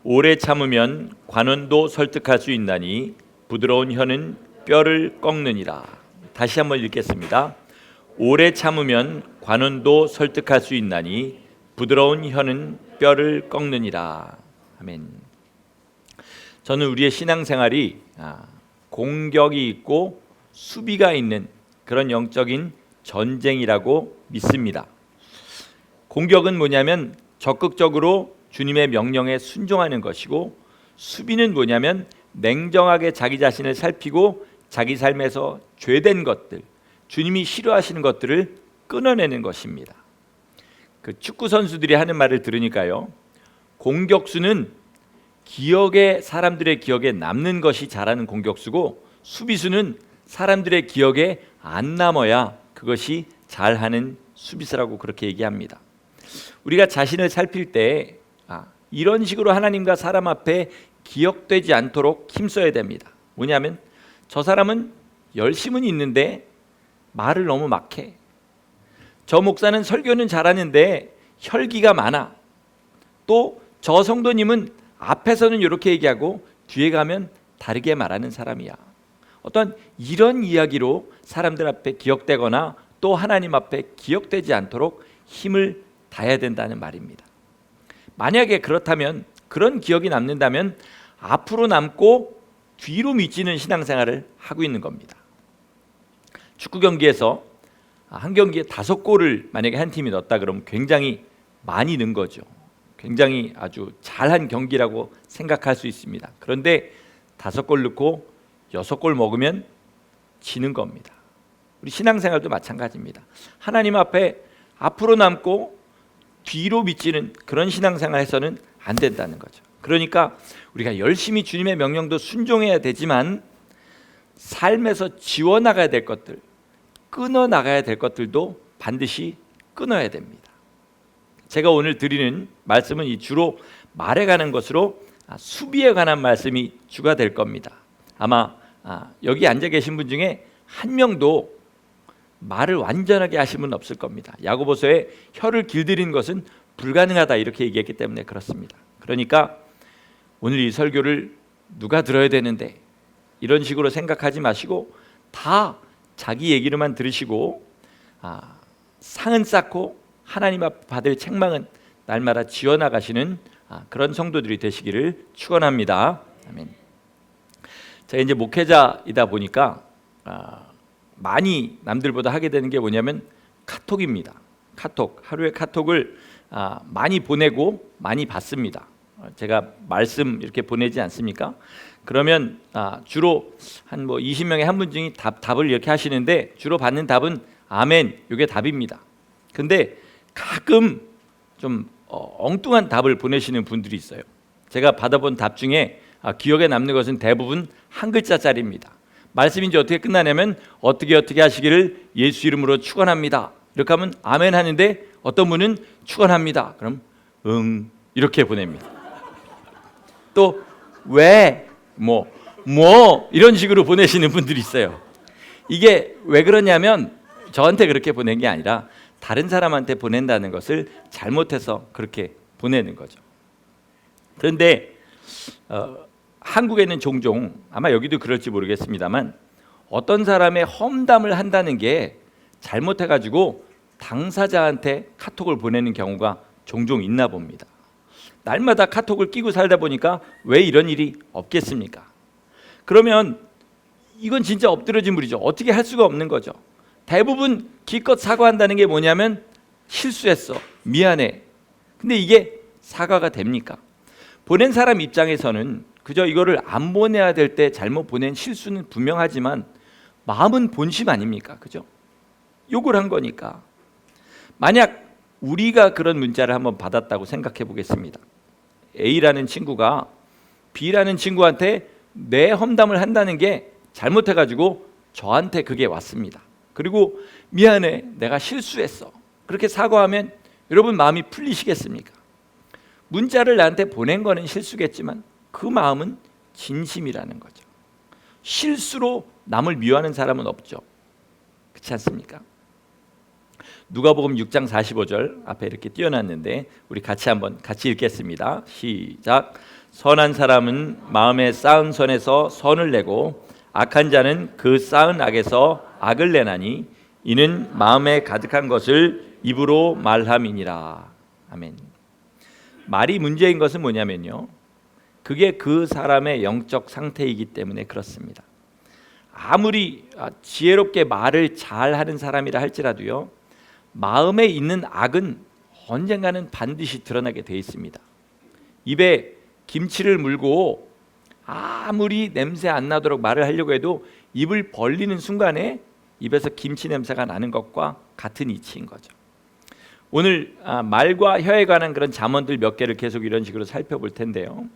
오래 참으면 관원도 설득할 수 있나니 부드러운 혀는 뼈를 꺾느니라. 다시 한번 읽겠습니다. 오래 참으면 관원도 설득할 수 있나니 부드러운 혀는 뼈를 꺾느니라. 아멘. 저는 우리의 신앙생활이 공격이 있고 수비가 있는 그런 영적인 전쟁이라고 믿습니다. 공격은 뭐냐면 적극적으로 주님의 명령에 순종하는 것이고, 수비는 뭐냐면 냉정하게 자기 자신을 살피고 자기 삶에서 죄된 것들, 주님이 싫어하시는 것들을 끊어내는 것입니다. 그 축구 선수들이 하는 말을 들으니까요, 공격수는 사람들의 기억에 남는 것이 잘하는 공격수고, 수비수는 사람들의 기억에 안 남아야 그것이 잘하는 수비수라고 그렇게 얘기합니다. 우리가 자신을 살필 때 이런 식으로 하나님과 사람 앞에 기억되지 않도록 힘써야 됩니다. 뭐냐면 저 사람은 열심은 있는데 말을 너무 막해. 저 목사는 설교는 잘하는데 혈기가 많아. 또 저 성도님은 앞에서는 이렇게 얘기하고 뒤에 가면 다르게 말하는 사람이야. 어떤 이런 이야기로 사람들 앞에 기억되거나 또 하나님 앞에 기억되지 않도록 힘을 다해야 된다는 말입니다. 만약에 그렇다면, 그런 기억이 남는다면 앞으로 남고 뒤로 미치는 신앙생활을 하고 있는 겁니다. 축구 경기에서 한 경기에 5골을 만약에 한 팀이 넣었다 그러면 굉장히 많이 넣은 거죠. 굉장히 아주 잘한 경기라고 생각할 수 있습니다. 그런데 5골 넣고 6골 먹으면 지는 겁니다. 우리 신앙생활도 마찬가지입니다. 하나님 앞에 앞으로 남고 뒤로 미치는 그런 신앙생활에서는 안 된다는 거죠. 그러니까 우리가 열심히 주님의 명령도 순종해야 되지만 삶에서 지워나가야 될 것들, 끊어나가야 될 것들도 반드시 끊어야 됩니다. 제가 오늘 드리는 말씀은 이 주로 말에 관한 것으로 수비에 관한 말씀이 주가 될 겁니다. 아마 여기 앉아 계신 분 중에 한 명도 말을 완전하게 하신 분은 없을 겁니다. 야고보서에 혀를 길들이는 것은 불가능하다 이렇게 얘기했기 때문에 그렇습니다. 그러니까 오늘 이 설교를 누가 들어야 되는데 이런 식으로 생각하지 마시고 다 자기 얘기로만 들으시고 상은 쌓고 하나님 앞 받을 책망은 날마다 지어나가시는 그런 성도들이 되시기를 축원합니다. 아멘. 제가 이제 목회자이다 보니까 많이 남들보다 하게 되는 게 뭐냐면 카톡입니다. 카톡, 하루에 카톡을 많이 보내고 많이 받습니다. 제가 말씀 이렇게 보내지 않습니까? 그러면 주로 한 20명에 한 분 중에 답을 이렇게 하시는데 주로 받는 답은 아멘, 이게 답입니다. 근데 가끔 좀 엉뚱한 답을 보내시는 분들이 있어요. 제가 받아본 답 중에 기억에 남는 것은 대부분 한 글자짜리입니다. 말씀이 이제 어떻게 끝나냐면 어떻게 하시기를 예수 이름으로 축원합니다. 이렇게 하면 아멘 하는데 어떤 분은 축원합니다. 그럼 응 이렇게 보냅니다. 또 왜 뭐 이런 식으로 보내시는 분들이 있어요. 이게 왜 그러냐면 저한테 그렇게 보낸 게 아니라 다른 사람한테 보낸다는 것을 잘못해서 그렇게 보내는 거죠. 그런데 한국에는 종종, 아마 여기도 그럴지 모르겠습니다만 어떤 사람의 험담을 한다는 게 잘못해가지고 당사자한테 카톡을 보내는 경우가 종종 있나 봅니다. 날마다 카톡을 끼고 살다 보니까 왜 이런 일이 없겠습니까? 그러면 이건 진짜 엎드러진 물이죠. 어떻게 할 수가 없는 거죠. 대부분 기껏 사과한다는 게 뭐냐면 실수했어, 미안해. 근데 이게 사과가 됩니까? 보낸 사람 입장에서는 그저 이거를 안 보내야 될 때 잘못 보낸 실수는 분명하지만 마음은 본심 아닙니까? 그죠? 욕을 한 거니까. 만약 우리가 그런 문자를 한번 받았다고 생각해 보겠습니다. A라는 친구가 B라는 친구한테 내 험담을 한다는 게 잘못해가지고 저한테 그게 왔습니다. 그리고 미안해, 내가 실수했어. 그렇게 사과하면 여러분 마음이 풀리시겠습니까? 문자를 나한테 보낸 거는 실수겠지만 그 마음은 진심이라는 거죠. 실수로 남을 미워하는 사람은 없죠. 그렇지 않습니까? 누가복음 6장 45절 앞에 이렇게 띄워놨는데 우리 같이 읽겠습니다. 시작. 선한 사람은 마음에 쌓은 선에서 선을 내고 악한 자는 그 쌓은 악에서 악을 내나니 이는 마음에 가득한 것을 입으로 말함이니라. 아멘. 말이 문제인 것은 뭐냐면요, 그게 그 사람의 영적 상태이기 때문에 그렇습니다. 아무리 지혜롭게 말을 잘하는 사람이라 할지라도요, 마음에 있는 악은 언젠가는 반드시 드러나게 돼 있습니다. 입에 김치를 물고 아무리 냄새 안 나도록 말을 하려고 해도 입을 벌리는 순간에 입에서 김치 냄새가 나는 것과 같은 이치인 거죠. 오늘 말과 혀에 관한 그런 잠언들 몇 개를 계속 이런 식으로 살펴볼 텐데요,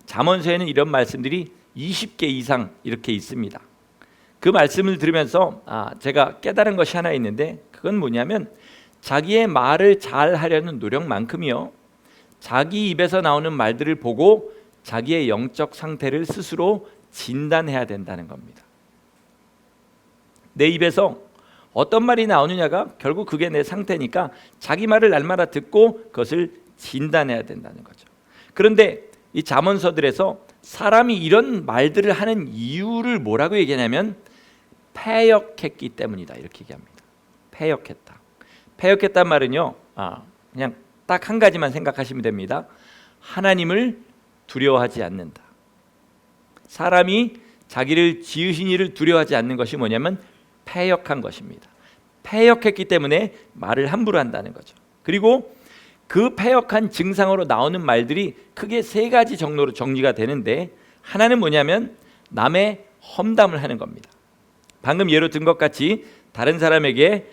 잠언서에는 이런 말씀들이 20개 이상 이렇게 있습니다. 그 말씀을 들으면서 제가 깨달은 것이 하나 있는데, 그건 뭐냐면 자기의 말을 잘 하려는 노력만큼이요, 자기 입에서 나오는 말들을 보고 자기의 영적 상태를 스스로 진단해야 된다는 겁니다. 내 입에서 어떤 말이 나오느냐가 결국 그게 내 상태니까 자기 말을 날마다 듣고 그것을 진단해야 된다는 거죠. 그런데 이 잠언서들에서 사람이 이런 말들을 하는 이유를 뭐라고 얘기하냐면 패역했기 때문이다, 이렇게 얘기합니다. 패역했다. 패역했단 말은요, 그냥 딱 한 가지만 생각하시면 됩니다. 하나님을 두려워하지 않는다. 사람이 자기를 지으신 이를 두려워하지 않는 것이 뭐냐면 패역한 것입니다. 패역했기 때문에 말을 함부로 한다는 거죠. 그리고 그 패역한 증상으로 나오는 말들이 크게 세 가지 정도로 정리가 되는데, 하나는 뭐냐면 남의 험담을 하는 겁니다. 방금 예로 든 것 같이 다른 사람에게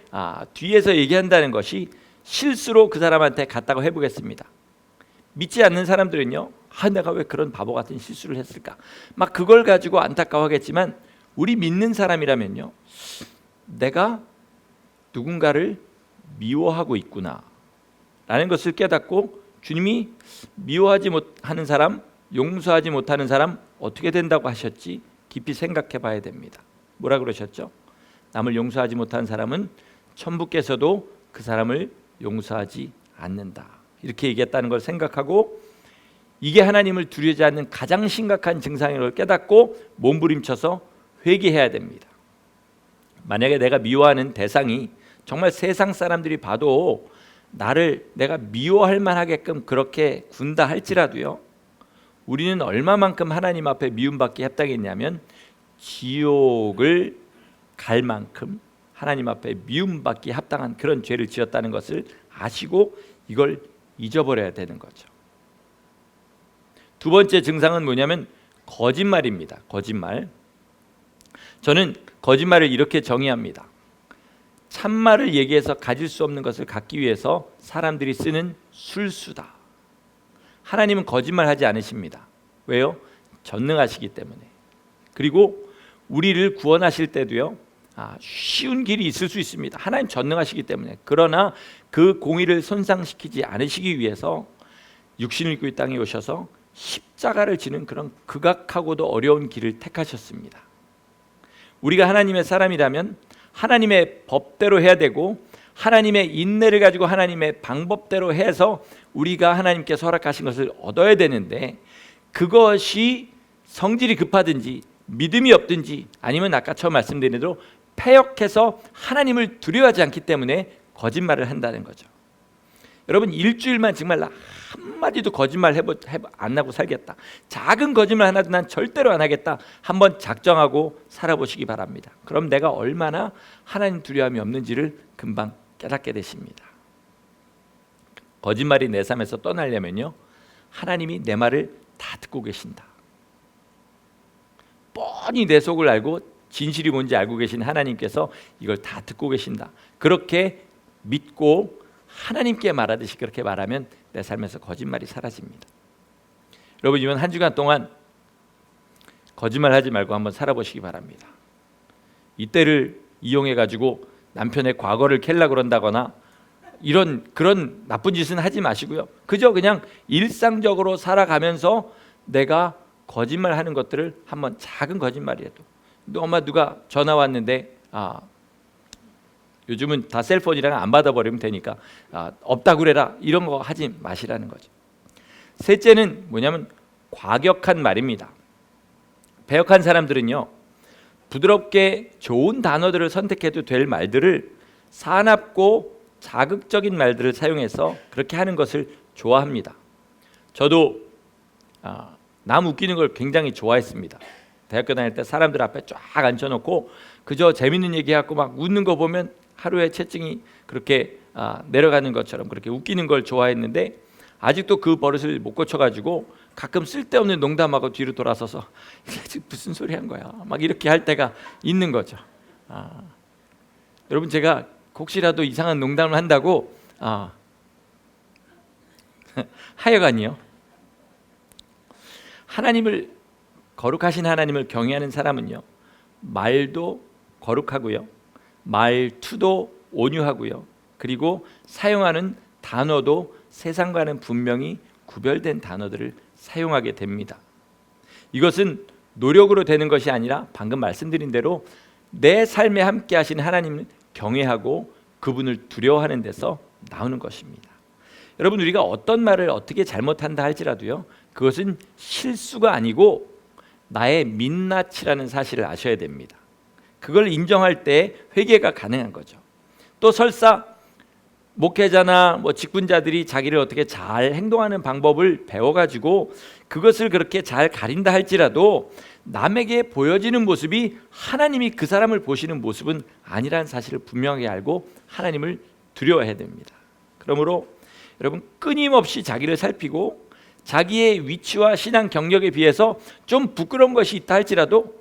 뒤에서 얘기한다는 것이 실수로 그 사람한테 갔다고 해보겠습니다. 믿지 않는 사람들은요, 내가 왜 그런 바보 같은 실수를 했을까, 막 그걸 가지고 안타까워하겠지만, 우리 믿는 사람이라면요, 내가 누군가를 미워하고 있구나 라는 것을 깨닫고, 주님이 미워하지 못하는 사람, 용서하지 못하는 사람 어떻게 된다고 하셨지 깊이 생각해 봐야 됩니다. 뭐라 그러셨죠? 남을 용서하지 못한 사람은 천부께서도 그 사람을 용서하지 않는다, 이렇게 얘기했다는 걸 생각하고, 이게 하나님을 두려워하지 않는 가장 심각한 증상인 걸 깨닫고 몸부림쳐서 회개해야 됩니다. 만약에 내가 미워하는 대상이 정말 세상 사람들이 봐도 나를 내가 미워할 만하게끔 그렇게 군다 할지라도요, 우리는 얼마만큼 하나님 앞에 미움받기 합당했냐면 지옥을 갈 만큼 하나님 앞에 미움받기 합당한 그런 죄를 지었다는 것을 아시고 이걸 잊어버려야 되는 거죠. 두 번째 증상은 뭐냐면 거짓말입니다. 거짓말. 저는 거짓말을 이렇게 정의합니다. 참말을 얘기해서 가질 수 없는 것을 갖기 위해서 사람들이 쓰는 술수다. 하나님은 거짓말하지 않으십니다. 왜요? 전능하시기 때문에. 그리고 우리를 구원하실 때도요, 쉬운 길이 있을 수 있습니다. 하나님 전능하시기 때문에. 그러나 그 공의를 손상시키지 않으시기 위해서 육신을 입고 이 땅에 오셔서 십자가를 지는 그런 극악하고도 어려운 길을 택하셨습니다. 우리가 하나님의 사람이라면 하나님의 법대로 해야 되고, 하나님의 인내를 가지고 하나님의 방법대로 해서 우리가 하나님께서 허락하신 것을 얻어야 되는데, 그것이 성질이 급하든지 믿음이 없든지 아니면 아까 처음 말씀드린 대로 패역해서 하나님을 두려워하지 않기 때문에 거짓말을 한다는 거죠. 여러분, 일주일만 정말 한마디도 거짓말 안 하고 살겠다, 작은 거짓말 하나도 난 절대로 안 하겠다, 한번 작정하고 살아보시기 바랍니다. 그럼 내가 얼마나 하나님 두려움이 없는지를 금방 깨닫게 되십니다. 거짓말이 내 삶에서 떠나려면요, 하나님이 내 말을 다 듣고 계신다. 뻔히 내 속을 알고 진실이 뭔지 알고 계신 하나님께서 이걸 다 듣고 계신다. 그렇게 믿고 하나님께 말하듯이 그렇게 말하면 내 삶에서 거짓말이 사라집니다. 여러분, 이번 한 주간 동안 거짓말하지 말고 한번 살아보시기 바랍니다. 이때를 이용해 가지고 남편의 과거를 캘라 그런다거나 그런 나쁜 짓은 하지 마시고요, 그저 그냥 일상적으로 살아가면서 내가 거짓말하는 것들을 한번, 작은 거짓말이라도, 엄마 누가 전화 왔는데 요즘은 다 셀폰이랑 안 받아버리면 되니까 없다고 그래라, 이런 거 하지 마시라는 거죠. 셋째는 뭐냐면 과격한 말입니다. 배역한 사람들은요, 부드럽게 좋은 단어들을 선택해도 될 말들을 사납고 자극적인 말들을 사용해서 그렇게 하는 것을 좋아합니다. 저도 남 웃기는 걸 굉장히 좋아했습니다. 대학교 다닐 때 사람들 앞에 쫙 앉혀놓고 그저 재밌는 얘기하고 막 웃는 거 보면 하루에 체증이 그렇게 내려가는 것처럼 그렇게 웃기는 걸 좋아했는데, 아직도 그 버릇을 못 고쳐가지고 가끔 쓸데없는 농담하고 뒤로 돌아서서 이게 무슨 소리 한 거야 막 이렇게 할 때가 있는 거죠. 여러분, 제가 혹시라도 이상한 농담을 한다고 하여간이요, 하나님을, 거룩하신 하나님을 경외하는 사람은요, 말도 거룩하고요, 말투도 온유하고요, 그리고 사용하는 단어도 세상과는 분명히 구별된 단어들을 사용하게 됩니다. 이것은 노력으로 되는 것이 아니라 방금 말씀드린 대로 내 삶에 함께 하시는 하나님을 경외하고 그분을 두려워하는 데서 나오는 것입니다. 여러분, 우리가 어떤 말을 어떻게 잘못한다 할지라도요, 그것은 실수가 아니고 나의 민낯이라는 사실을 아셔야 됩니다. 그걸 인정할 때 회개가 가능한 거죠. 또 설사 목회자나 직분자들이 자기를 어떻게 잘 행동하는 방법을 배워가지고 그것을 그렇게 잘 가린다 할지라도 남에게 보여지는 모습이 하나님이 그 사람을 보시는 모습은 아니라는 사실을 분명하게 알고 하나님을 두려워해야 됩니다. 그러므로 여러분, 끊임없이 자기를 살피고 자기의 위치와 신앙 경력에 비해서 좀 부끄러운 것이 있다 할지라도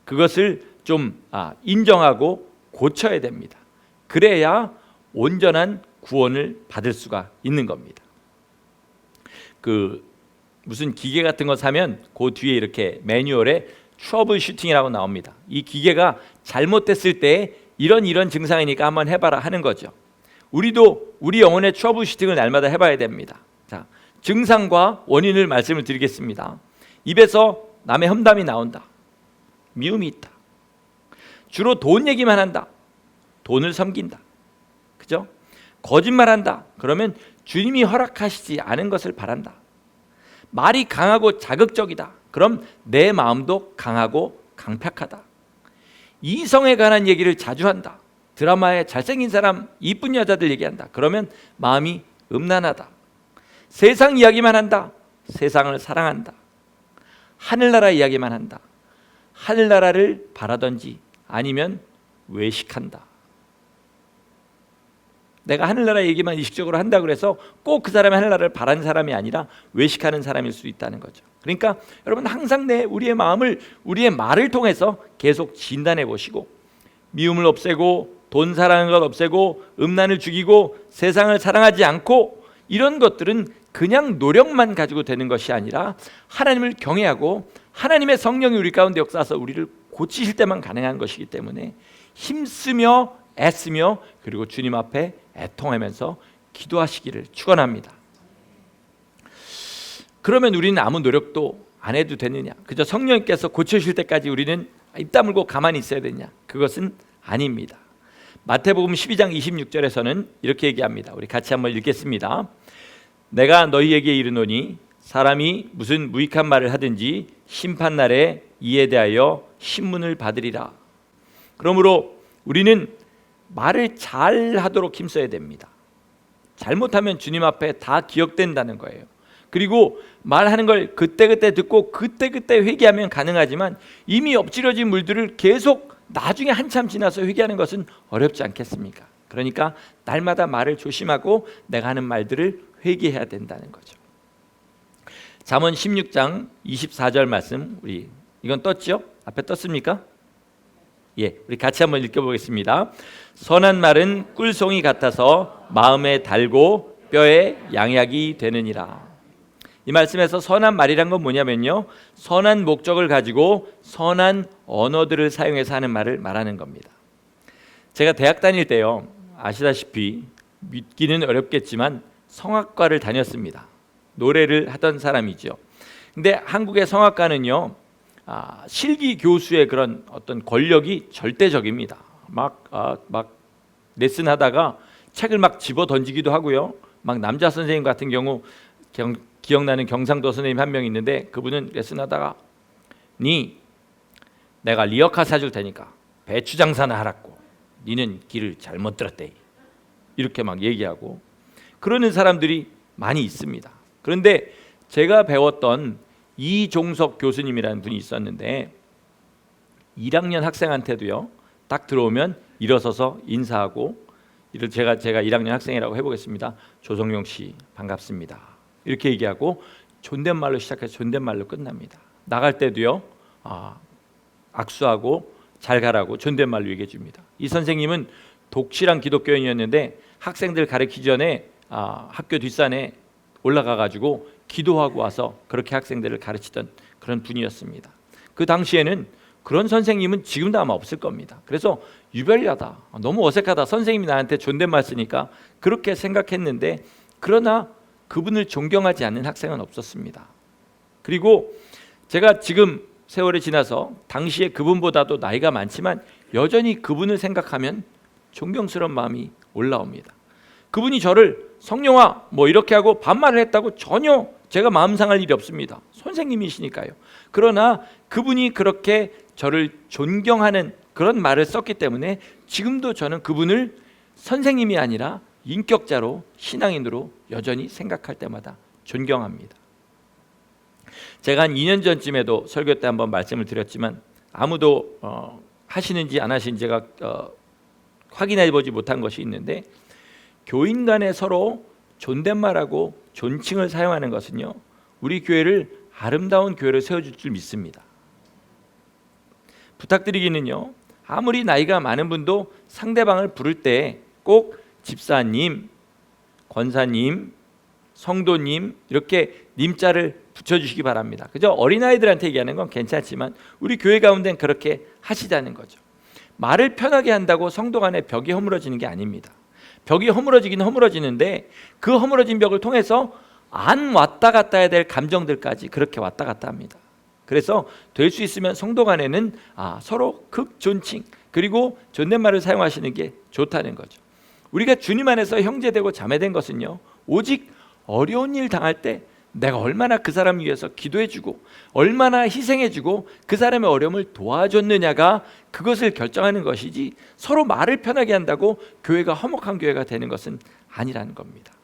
그것을 좀 인정하고 고쳐야 됩니다. 그래야 온전한 구원을 받을 수가 있는 겁니다. 무슨 기계 같은 거 사면 그 뒤에 이렇게 매뉴얼에 트러블 슈팅이라고 나옵니다. 이 기계가 잘못됐을 때 이런 증상이니까 한번 해봐라 하는 거죠. 우리도 우리 영혼의 트러블 슈팅을 날마다 해봐야 됩니다. 자, 증상과 원인을 말씀을 드리겠습니다. 입에서 남의 험담이 나온다. 미움이 있다. 주로 돈 얘기만 한다. 돈을 섬긴다. 그죠? 거짓말한다. 그러면 주님이 허락하시지 않은 것을 바란다. 말이 강하고 자극적이다. 그럼 내 마음도 강하고 강팍하다. 이성에 관한 얘기를 자주 한다. 드라마에 잘생긴 사람, 이쁜 여자들 얘기한다. 그러면 마음이 음란하다. 세상 이야기만 한다. 세상을 사랑한다. 하늘나라 이야기만 한다. 하늘나라를 바라든지 아니면 외식한다. 내가 하늘나라 얘기만 의식적으로 한다 그래서 꼭 그 사람이 하늘나라를 바라는 사람이 아니라 외식하는 사람일 수도 있다는 거죠. 그러니까 여러분, 항상 우리의 마음을, 우리의 말을 통해서 계속 진단해 보시고, 미움을 없애고 돈 사랑하는 것 없애고 음란을 죽이고 세상을 사랑하지 않고, 이런 것들은 그냥 노력만 가지고 되는 것이 아니라 하나님을 경외하고 하나님의 성령이 우리 가운데 역사해서 우리를 고치실 때만 가능한 것이기 때문에 힘쓰며 애쓰며 그리고 주님 앞에 애통하면서 기도하시기를 축원합니다. 그러면 우리는 아무 노력도 안 해도 되느냐? 그저 성령님께서 고쳐주실 때까지 우리는 입 다물고 가만히 있어야 되냐? 그것은 아닙니다. 마태복음 12장 26절에서는 이렇게 얘기합니다. 우리 같이 한번 읽겠습니다. 내가 너희에게 이르노니 사람이 무슨 무익한 말을 하든지 심판날에 이에 대하여 신문을 받으리라. 그러므로 우리는 말을 잘 하도록 힘써야 됩니다. 잘못하면 주님 앞에 다 기억된다는 거예요. 그리고 말하는 걸 그때그때 듣고 그때그때 회개하면 가능하지만 이미 엎질러진 물들을 계속 나중에 한참 지나서 회개하는 것은 어렵지 않겠습니까? 그러니까 날마다 말을 조심하고 내가 하는 말들을 회개해야 된다는 거죠. 잠언 16장 24절 말씀, 우리 이건 떴죠? 앞에 떴습니까? 예, 우리 같이 한번 읽어보겠습니다. 선한 말은 꿀송이 같아서 마음에 달고 뼈에 양약이 되느니라. 이 말씀에서 선한 말이란 건 뭐냐면요, 선한 목적을 가지고 선한 언어들을 사용해서 하는 말을 말하는 겁니다. 제가 대학 다닐 때요, 아시다시피 믿기는 어렵겠지만 성악과를 다녔습니다. 노래를 하던 사람이죠. 근데 한국의 성악가는요, 실기 교수의 그런 어떤 권력이 절대적입니다. 막 레슨하다가 책을 막 집어 던지기도 하고요. 막 남자 선생님 같은 경우 기억나는 경상도 선생님 한 명 있는데 그분은 레슨하다가 내가 리어카 사줄 테니까 배추 장사나 하라고. 니는 길을 잘못 들었대. 이렇게 막 얘기하고 그러는 사람들이 많이 있습니다. 그런데 제가 배웠던 이종석 교수님이라는 분이 있었는데 1학년 학생한테도요 딱 들어오면 일어서서 인사하고 제가 1학년 학생이라고 해보겠습니다. 조성용 씨 반갑습니다. 이렇게 얘기하고 존댓말로 시작해서 존댓말로 끝납니다. 나갈 때도요 악수하고 잘 가라고 존댓말로 얘기해 줍니다. 이 선생님은 독실한 기독교인이었는데 학생들 가르치기 전에 학교 뒷산에 올라가 가지고 기도하고 와서 그렇게 학생들을 가르치던 그런 분이었습니다. 그 당시에는 그런 선생님은 지금도 아마 없을 겁니다. 그래서 유별나다, 너무 어색하다, 선생님이 나한테 존댓말 쓰니까 그렇게 생각했는데 그러나 그분을 존경하지 않는 학생은 없었습니다. 그리고 제가 지금 세월이 지나서 당시에 그분보다도 나이가 많지만 여전히 그분을 생각하면 존경스러운 마음이 올라옵니다. 그분이 저를 성령아 뭐 이렇게 하고 반말을 했다고 전혀 제가 마음 상할 일이 없습니다. 선생님이시니까요. 그러나 그분이 그렇게 저를 존경하는 그런 말을 썼기 때문에 지금도 저는 그분을 선생님이 아니라 인격자로 신앙인으로 여전히 생각할 때마다 존경합니다. 제가 한 2년 전쯤에도 설교 때 한번 말씀을 드렸지만 아무도 하시는지 안 하시는지 제가 확인해 보지 못한 것이 있는데 교인 간에 서로 존댓말하고 존칭을 사용하는 것은요 우리 교회를 아름다운 교회로 세워줄 줄 믿습니다. 부탁드리기는요 아무리 나이가 많은 분도 상대방을 부를 때 꼭 집사님, 권사님, 성도님 이렇게 님자를 붙여주시기 바랍니다. 그죠? 어린아이들한테 얘기하는 건 괜찮지만 우리 교회 가운데는 그렇게 하시자는 거죠. 말을 편하게 한다고 성도 간의 벽이 허물어지는 게 아닙니다. 벽이 허물어지긴 허물어지는데 그 허물어진 벽을 통해서 안 왔다 갔다 해야 될 감정들까지 그렇게 왔다 갔다 합니다. 그래서 될 수 있으면 성도 간에는 서로 극존칭 그리고 존댓말을 사용하시는 게 좋다는 거죠. 우리가 주님 안에서 형제되고 자매된 것은요 오직 어려운 일 당할 때 내가 얼마나 그 사람 위해서 기도해주고 얼마나 희생해주고 그 사람의 어려움을 도와줬느냐가 그것을 결정하는 것이지 서로 말을 편하게 한다고 교회가 화목한 교회가 되는 것은 아니라는 겁니다.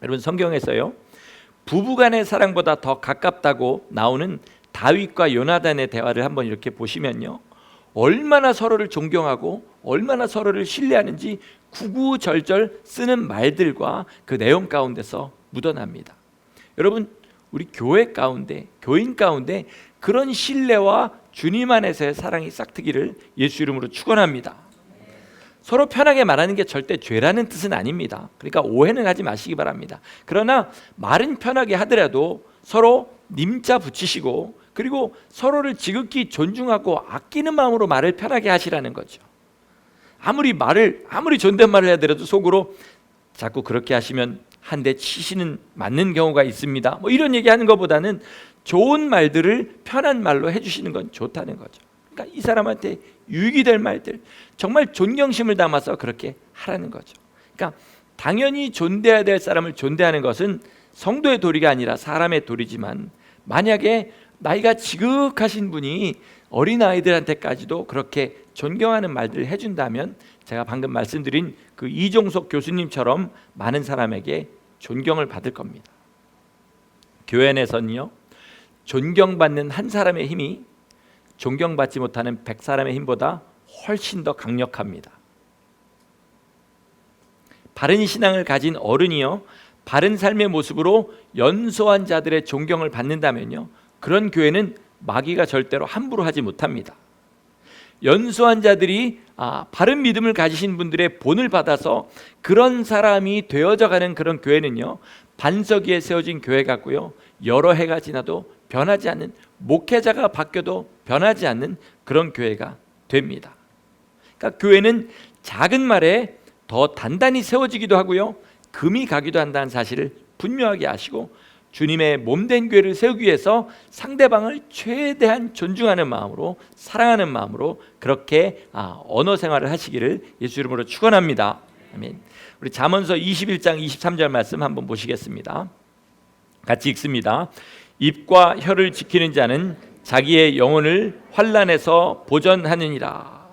여러분 성경에서요 부부간의 사랑보다 더 가깝다고 나오는 다윗과 요나단의 대화를 한번 이렇게 보시면요 얼마나 서로를 존경하고 얼마나 서로를 신뢰하는지 구구절절 쓰는 말들과 그 내용 가운데서 묻어납니다. 여러분 우리 교회 가운데 교인 가운데 그런 신뢰와 주님 안에서의 사랑이 싹트기를 예수 이름으로 축원합니다. 서로 편하게 말하는 게 절대 죄라는 뜻은 아닙니다. 그러니까 오해는 하지 마시기 바랍니다. 그러나 말은 편하게 하더라도 서로 님자 붙이시고 그리고 서로를 지극히 존중하고 아끼는 마음으로 말을 편하게 하시라는 거죠. 아무리 존댓말을 해야되라도 속으로 자꾸 그렇게 하시면 한 대 치시는 맞는 경우가 있습니다. 뭐 이런 얘기하는 것보다는 좋은 말들을 편한 말로 해주시는 건 좋다는 거죠. 그러니까 이 사람한테 유익이 될 말들 정말 존경심을 담아서 그렇게 하라는 거죠. 그러니까 당연히 존대해야 될 사람을 존대하는 것은 성도의 도리가 아니라 사람의 도리지만 만약에 나이가 지극하신 분이 어린아이들한테까지도 그렇게 존경하는 말들을 해준다면 제가 방금 말씀드린 그 이종석 교수님처럼 많은 사람에게 존경을 받을 겁니다. 교회 안에서는요 존경받는 한 사람의 힘이 존경받지 못하는 100사람의 힘보다 훨씬 더 강력합니다. 바른 신앙을 가진 어른이요 바른 삶의 모습으로 연소한 자들의 존경을 받는다면요 그런 교회는 마귀가 절대로 함부로 하지 못합니다. 연소한 자들이 바른 믿음을 가지신 분들의 본을 받아서 그런 사람이 되어져가는 그런 교회는요 반석 위에 세워진 교회 같고요 여러 해가 지나도 변하지 않는 목회자가 바뀌어도 변하지 않는 그런 교회가 됩니다. 그러니까 교회는 작은 말에 더 단단히 세워지기도 하고요 금이 가기도 한다는 사실을 분명하게 아시고 주님의 몸된 교회를 세우기 위해서 상대방을 최대한 존중하는 마음으로 사랑하는 마음으로 그렇게 언어 생활을 하시기를 예수 이름으로 축원합니다. 아멘. 우리 잠언서 21장 23절 말씀 한번 보시겠습니다. 같이 읽습니다. 입과 혀를 지키는 자는 자기의 영혼을 환난에서 보전하느니라.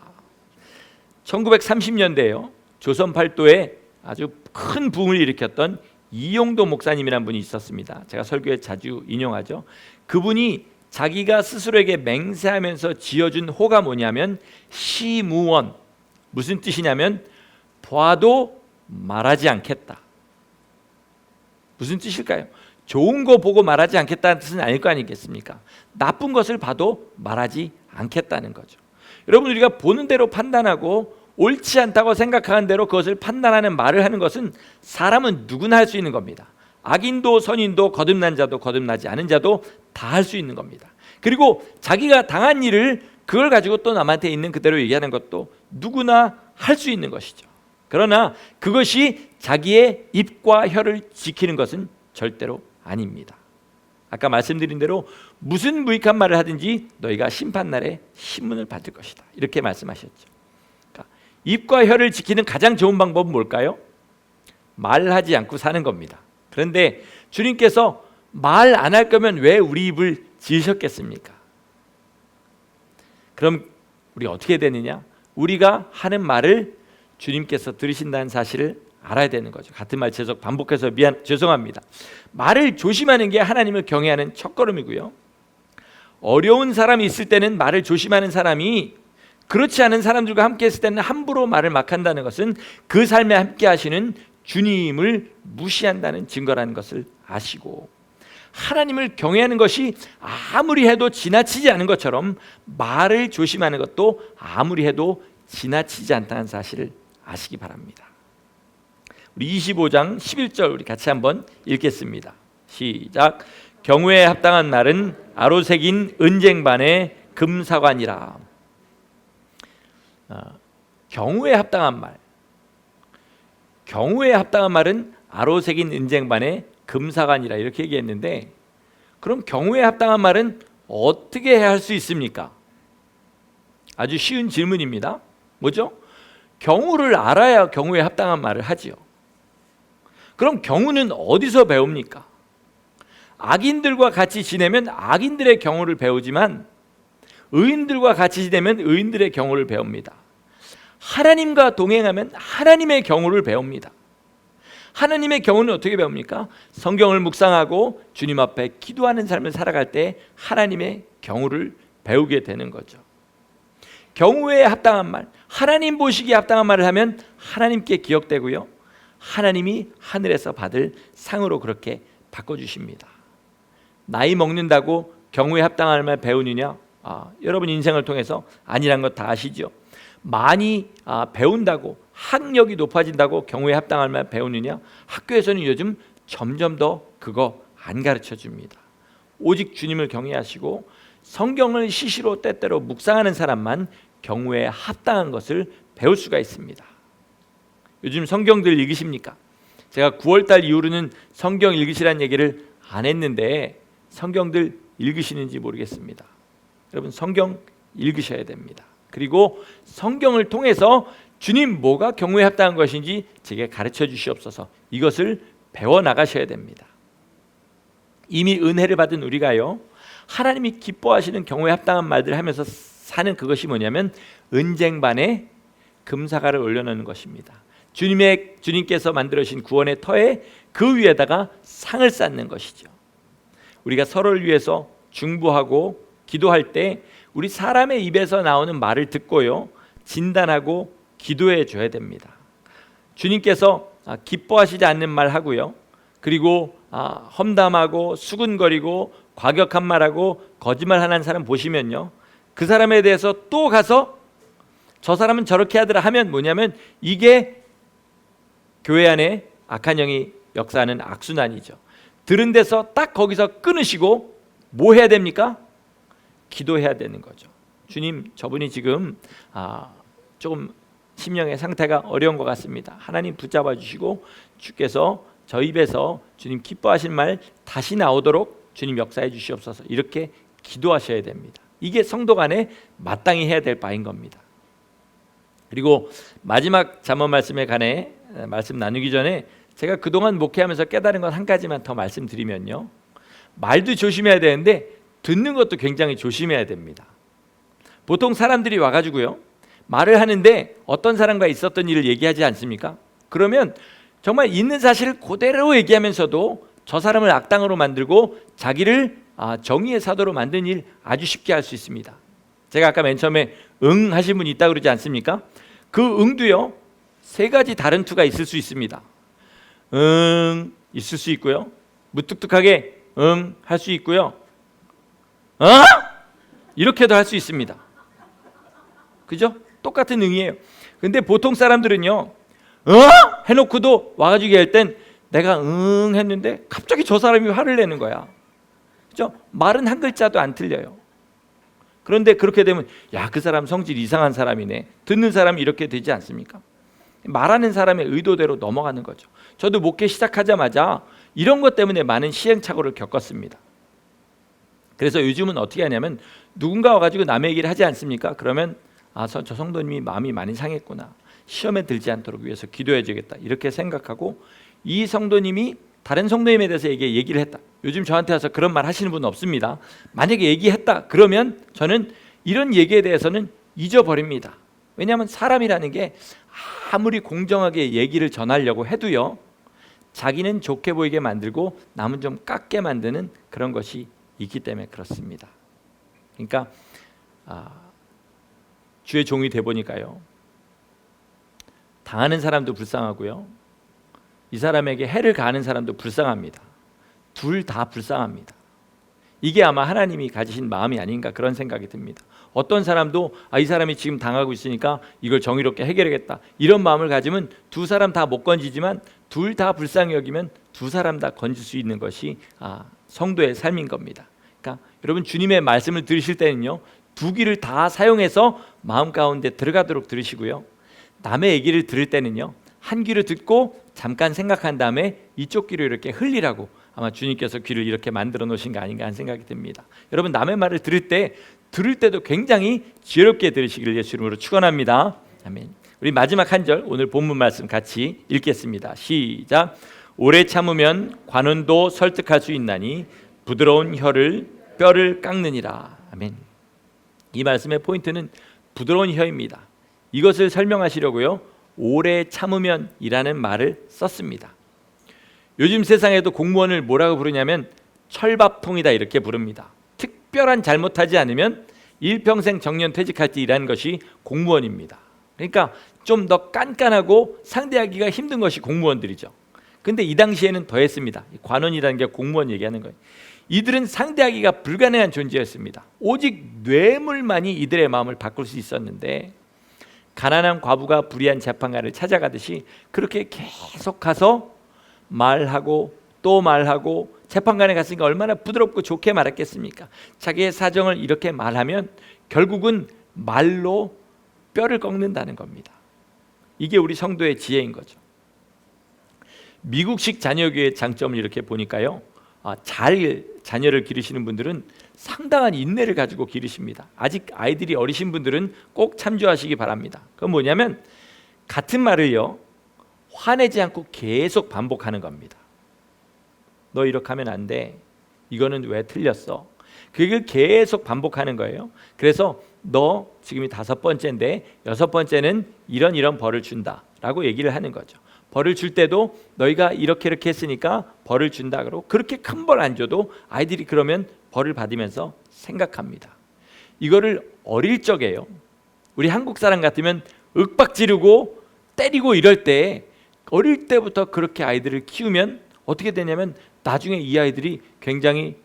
1930년대에요. 조선 팔도에 아주 큰 붐을 일으켰던 이용도 목사님이라는 분이 있었습니다. 제가 설교에 자주 인용하죠. 그분이 자기가 스스로에게 맹세하면서 지어준 호가 뭐냐면 시무원. 무슨 뜻이냐면 봐도 말하지 않겠다. 무슨 뜻일까요? 좋은 거 보고 말하지 않겠다는 뜻은 아닐 거 아니겠습니까? 나쁜 것을 봐도 말하지 않겠다는 거죠. 여러분, 우리가 보는 대로 판단하고 옳지 않다고 생각하는 대로 그것을 판단하는 말을 하는 것은 사람은 누구나 할 수 있는 겁니다. 악인도 선인도 거듭난 자도 거듭나지 않은 자도 다 할 수 있는 겁니다. 그리고 자기가 당한 일을 그걸 가지고 또 남한테 있는 그대로 얘기하는 것도 누구나 할 수 있는 것이죠. 그러나 그것이 자기의 입과 혀를 지키는 것은 절대로 아닙니다. 아까 말씀드린 대로 무슨 무익한 말을 하든지 너희가 심판날에 신문을 받을 것이다. 이렇게 말씀하셨죠. 그러니까 입과 혀를 지키는 가장 좋은 방법은 뭘까요? 말하지 않고 사는 겁니다. 그런데 주님께서 말 안 할 거면 왜 우리 입을 지으셨겠습니까? 그럼 우리 어떻게 되느냐? 우리가 하는 말을 주님께서 들으신다는 사실을 알아야 되는 거죠. 같은 말 계속 반복해서 죄송합니다. 말을 조심하는 게 하나님을 경외하는 첫걸음이고요. 어려운 사람이 있을 때는 말을 조심하는 사람이 그렇지 않은 사람들과 함께 했을 때는 함부로 말을 막 한다는 것은 그 삶에 함께 하시는 주님을 무시한다는 증거라는 것을 아시고, 하나님을 경외하는 것이 아무리 해도 지나치지 않은 것처럼 말을 조심하는 것도 아무리 해도 지나치지 않다는 사실을 아시기 바랍니다. 우리 25장 11절 우리 같이 한번 읽겠습니다. 시작. 경우에 합당한 말은 아로새긴 은쟁반의 금사관이라. 경우에 합당한 말. 경우에 합당한 말은 아로새긴 은쟁반의 금사관이라 이렇게 얘기했는데, 그럼 경우에 합당한 말은 어떻게 해야 할 수 있습니까? 아주 쉬운 질문입니다. 뭐죠? 경우를 알아야 경우에 합당한 말을 하지요. 그럼 경우는 어디서 배웁니까? 악인들과 같이 지내면 악인들의 경우를 배우지만 의인들과 같이 지내면 의인들의 경우를 배웁니다. 하나님과 동행하면 하나님의 경우를 배웁니다. 하나님의 경우는 어떻게 배웁니까? 성경을 묵상하고 주님 앞에 기도하는 삶을 살아갈 때 하나님의 경우를 배우게 되는 거죠. 경우에 합당한 말, 하나님 보시기에 합당한 말을 하면 하나님께 기억되고요, 하나님이 하늘에서 받을 상으로 그렇게 바꿔주십니다. 나이 먹는다고 경우에 합당한 말 배우느냐? 여러분 인생을 통해서 아니란 것 다 아시죠? 많이 배운다고, 학력이 높아진다고 경우에 합당한 말 배우느냐? 학교에서는 요즘 점점 더 그거 안 가르쳐 줍니다. 오직 주님을 경외하시고 성경을 시시로 때때로 묵상하는 사람만 경우에 합당한 것을 배울 수가 있습니다. 요즘 성경들 읽으십니까? 제가 9월달 이후로는 성경 읽으시라는 얘기를 안 했는데 성경들 읽으시는지 모르겠습니다. 여러분 성경 읽으셔야 됩니다. 그리고 성경을 통해서 주님 뭐가 경우에 합당한 것인지 제게 가르쳐 주시옵소서, 이것을 배워나가셔야 됩니다. 이미 은혜를 받은 우리가요, 하나님이 기뻐하시는 경우에 합당한 말들을 하면서 사는 그것이 뭐냐면 은쟁반에 금사가를 올려놓는 것입니다. 주님께서 만들어주신 구원의 터에 그 위에다가 상을 쌓는 것이죠. 우리가 서로를 위해서 중보하고 기도할 때 우리 사람의 입에서 나오는 말을 듣고요, 진단하고 기도해 줘야 됩니다. 주님께서 기뻐하시지 않는 말 하고요, 그리고 험담하고 수군거리고 과격한 말하고 거짓말하는 사람 보시면요, 그 사람에 대해서 또 가서 저 사람은 저렇게 하더라 하면 뭐냐면 이게 교회 안에 악한 영이 역사하는 악순환이죠. 들은 데서 딱 거기서 끊으시고 뭐 해야 됩니까? 기도해야 되는 거죠. 주님, 저분이 지금 조금 심령의 상태가 어려운 것 같습니다. 하나님 붙잡아 주시고 주께서 저 입에서 주님 기뻐하신 말 다시 나오도록 주님 역사해 주시옵소서, 이렇게 기도하셔야 됩니다. 이게 성도 간에 마땅히 해야 될 바인 겁니다. 그리고 마지막 잠언 말씀에 관해 말씀 나누기 전에 제가 그동안 목회하면서 깨달은 것 한 가지만 더 말씀드리면요, 말도 조심해야 되는데 듣는 것도 굉장히 조심해야 됩니다. 보통 사람들이 와가지고요, 말을 하는데 어떤 사람과 있었던 일을 얘기하지 않습니까? 그러면 정말 있는 사실을 그대로 얘기하면서도 저 사람을 악당으로 만들고 자기를 정의의 사도로 만드는 일 아주 쉽게 할 수 있습니다. 제가 아까 맨 처음에 응 하신 분이 있다고 그러지 않습니까? 그 응도요, 세 가지 다른 투가 있을 수 있습니다. 응 있을 수 있고요, 무뚝뚝하게 응 할 수 있고요, 이렇게도 할 수 있습니다. 그죠? 똑같은 응이에요. 근데 보통 사람들은요, 해놓고도 와가지고 할 땐 내가 응 했는데 갑자기 저 사람이 화를 내는 거야. 그죠? 말은 한 글자도 안 틀려요. 그런데 그렇게 되면 야, 그 사람 성질 이상한 사람이네. 듣는 사람이 이렇게 되지 않습니까? 말하는 사람의 의도대로 넘어가는 거죠. 저도 목회 시작하자마자 이런 것 때문에 많은 시행착오를 겪었습니다. 그래서 요즘은 어떻게 하냐면 누군가 와가지고 남의 얘기를 하지 않습니까? 그러면 저 성도님이 마음이 많이 상했구나, 시험에 들지 않도록 위해서 기도해 주겠다, 이렇게 생각하고 이 성도님이 다른 성도님에 대해서 얘기를 했다. 요즘 저한테 와서 그런 말 하시는 분은 없습니다. 만약에 얘기했다 그러면 저는 이런 얘기에 대해서는 잊어버립니다. 왜냐하면 사람이라는 게 아무리 공정하게 얘기를 전하려고 해도요, 자기는 좋게 보이게 만들고 남은 좀 깎게 만드는 그런 것이 있기 때문에 그렇습니다. 그러니까 주의 종이 돼 보니까요, 당하는 사람도 불쌍하고요, 이 사람에게 해를 가하는 사람도 불쌍합니다. 둘 다 불쌍합니다. 이게 아마 하나님이 가지신 마음이 아닌가 그런 생각이 듭니다. 어떤 사람도 이 사람이 지금 당하고 있으니까 이걸 정의롭게 해결하겠다, 이런 마음을 가지면 두 사람 다 못 건지지만 둘 다 불쌍히 여기면 두 사람 다 건질 수 있는 것이 성도의 삶인 겁니다. 그러니까 여러분, 주님의 말씀을 들으실 때는요, 두 귀를 다 사용해서 마음 가운데 들어가도록 들으시고요, 남의 얘기를 들을 때는요, 한 귀를 듣고 잠깐 생각한 다음에 이쪽 귀로 이렇게 흘리라고 아마 주님께서 귀를 이렇게 만들어 놓으신 거 아닌가 하는 생각이 듭니다. 여러분, 남의 말을 들을 때도 굉장히 지혜롭게 들으시기를 예수 이름으로 축원합니다. 아멘. 우리 마지막 한 절 오늘 본문 말씀 같이 읽겠습니다. 시작. 오래 참으면 관원도 설득할 수 있나니 부드러운 뼈를 깎느니라. 아멘. 이 말씀의 포인트는 부드러운 혀입니다. 이것을 설명하시려고요, 오래 참으면 이라는 말을 썼습니다. 요즘 세상에도 공무원을 뭐라고 부르냐면 철밥통이다 이렇게 부릅니다. 특별한 잘못하지 않으면 일평생 정년 퇴직할지 일하는 것이 공무원입니다. 그러니까 좀 더 깐깐하고 상대하기가 힘든 것이 공무원들이죠. 근데 이 당시에는 더했습니다. 관원이라는 게 공무원 얘기하는 거예요. 이들은 상대하기가 불가능한 존재였습니다. 오직 뇌물만이 이들의 마음을 바꿀 수 있었는데, 가난한 과부가 불의한 재판관을 찾아가듯이 그렇게 계속 가서 말하고 또 말하고, 재판관에 갔으니까 얼마나 부드럽고 좋게 말했겠습니까? 자기의 사정을 이렇게 말하면 결국은 말로 뼈를 꺾는다는 겁니다. 이게 우리 성도의 지혜인 거죠. 미국식 자녀교회의 장점을 이렇게 보니까요, 잘 자녀를 기르시는 분들은 상당한 인내를 가지고 기르십니다. 아직 아이들이 어리신 분들은 꼭 참조하시기 바랍니다. 그건 뭐냐면 같은 말을요, 화내지 않고 계속 반복하는 겁니다. 너 이렇게 하면 안 돼. 이거는 왜 틀렸어? 그걸 계속 반복하는 거예요. 그래서 너 지금이 5번째인데 6번째는 이런 벌을 준다 라고 얘기를 하는 거죠. 벌을 줄 때도 너희가 이렇게 했으니까 벌을 준다 그러고, 그렇게 큰 벌 안 줘도 아이들이 그러면 벌을 받으면서 생각합니다. 이거를 어릴 적에요, 우리 한국 사람 같으면 윽박 지르고 때리고 이럴 때, 어릴 때부터 그렇게 아이들을 키우면 어떻게 되냐면 나중에 이 아이들이 굉장히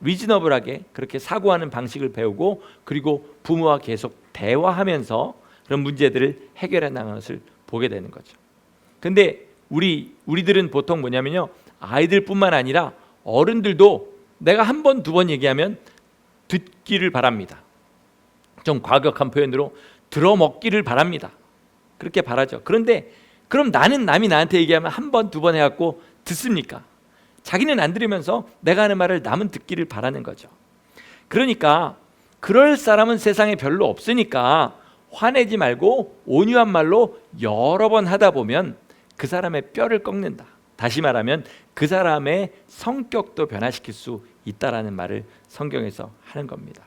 리즈너블하게 그렇게 사고하는 방식을 배우고, 그리고 부모와 계속 대화하면서 그런 문제들을 해결해 나가는 것을 보게 되는 거죠. 근데 우리들은 보통 뭐냐면요, 아이들뿐만 아니라 어른들도 내가 한 번, 두 번 얘기하면 듣기를 바랍니다. 좀 과격한 표현으로 들어먹기를 바랍니다. 그렇게 바라죠. 그런데 그럼 남이 나한테 얘기하면 한 번, 두 번 해갖고 듣습니까? 자기는 안 들으면서 내가 하는 말을 남은 듣기를 바라는 거죠. 그러니까 그럴 사람은 세상에 별로 없으니까 화내지 말고 온유한 말로 여러 번 하다 보면 그 사람의 뼈를 꺾는다. 다시 말하면 그 사람의 성격도 변화시킬 수 있다라는 말을 성경에서 하는 겁니다.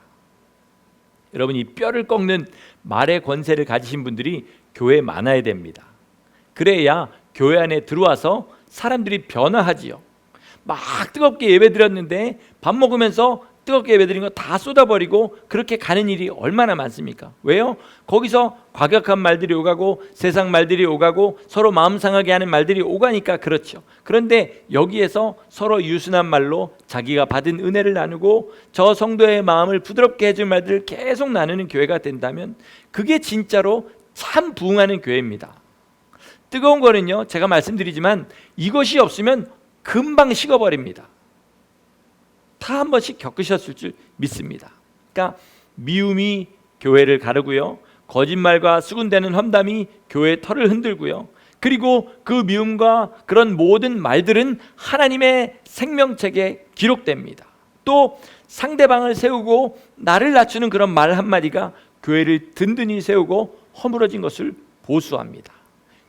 여러분, 이 뼈를 꺾는 말의 권세를 가지신 분들이 교회에 많아야 됩니다. 그래야 교회 안에 들어와서 사람들이 변화하지요. 막 뜨겁게 예배드렸는데 밥 먹으면서 뜨겁게 예배드린 거 다 쏟아버리고 그렇게 가는 일이 얼마나 많습니까? 왜요? 거기서 과격한 말들이 오가고 세상 말들이 오가고 서로 마음 상하게 하는 말들이 오가니까 그렇죠. 그런데 여기에서 서로 유순한 말로 자기가 받은 은혜를 나누고 저 성도의 마음을 부드럽게 해줄 말들을 계속 나누는 교회가 된다면 그게 진짜로 참 부흥하는 교회입니다. 뜨거운 거는요, 제가 말씀드리지만 이것이 없으면 금방 식어버립니다. 다 한 번씩 겪으셨을 줄 믿습니다. 그러니까 미움이 교회를 가르고요, 거짓말과 수군대는 험담이 교회의 털을 흔들고요, 그리고 그 미움과 그런 모든 말들은 하나님의 생명책에 기록됩니다. 또 상대방을 세우고 나를 낮추는 그런 말 한마디가 교회를 든든히 세우고 허물어진 것을 보수합니다.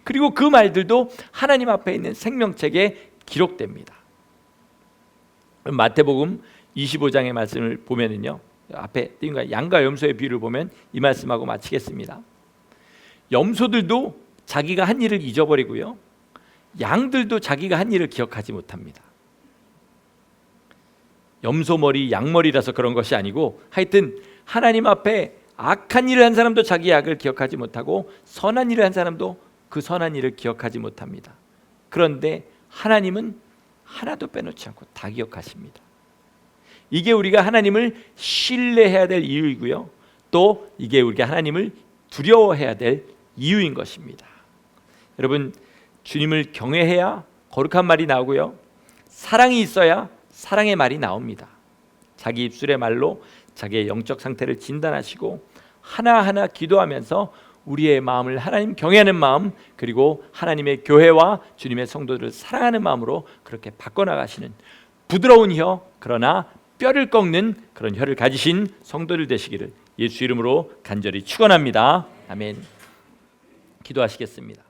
그리고 그 말들도 하나님 앞에 있는 생명책에 기록됩니다. 마태복음 25장의 말씀을 보면은요, 앞에 띄운 양과 염소의 비유를 보면 이 말씀하고 마치겠습니다. 염소들도 자기가 한 일을 잊어버리고요, 양들도 자기가 한 일을 기억하지 못합니다. 염소머리 양머리라서 그런 것이 아니고 하여튼 하나님 앞에 악한 일을 한 사람도 자기 악을 기억하지 못하고 선한 일을 한 사람도 그 선한 일을 기억하지 못합니다. 그런데 하나님은 하나도 빼놓지 않고 다 기억하십니다. 이게 우리가 하나님을 신뢰해야 될 이유이고요, 또 이게 우리가 하나님을 두려워해야 될 이유인 것입니다. 여러분, 주님을 경외해야 거룩한 말이 나오고요, 사랑이 있어야 사랑의 말이 나옵니다. 자기 입술의 말로 자기의 영적 상태를 진단하시고 하나하나 기도하면서 우리의 마음을 하나님 경외하는 마음, 그리고 하나님의 교회와 주님의 성도들을 사랑하는 마음으로 그렇게 바꿔나가시는 부드러운 혀, 그러나 뼈를 꺾는 그런 혀를 가지신 성도들 되시기를 예수 이름으로 간절히 축원합니다. 아멘. 기도하시겠습니다.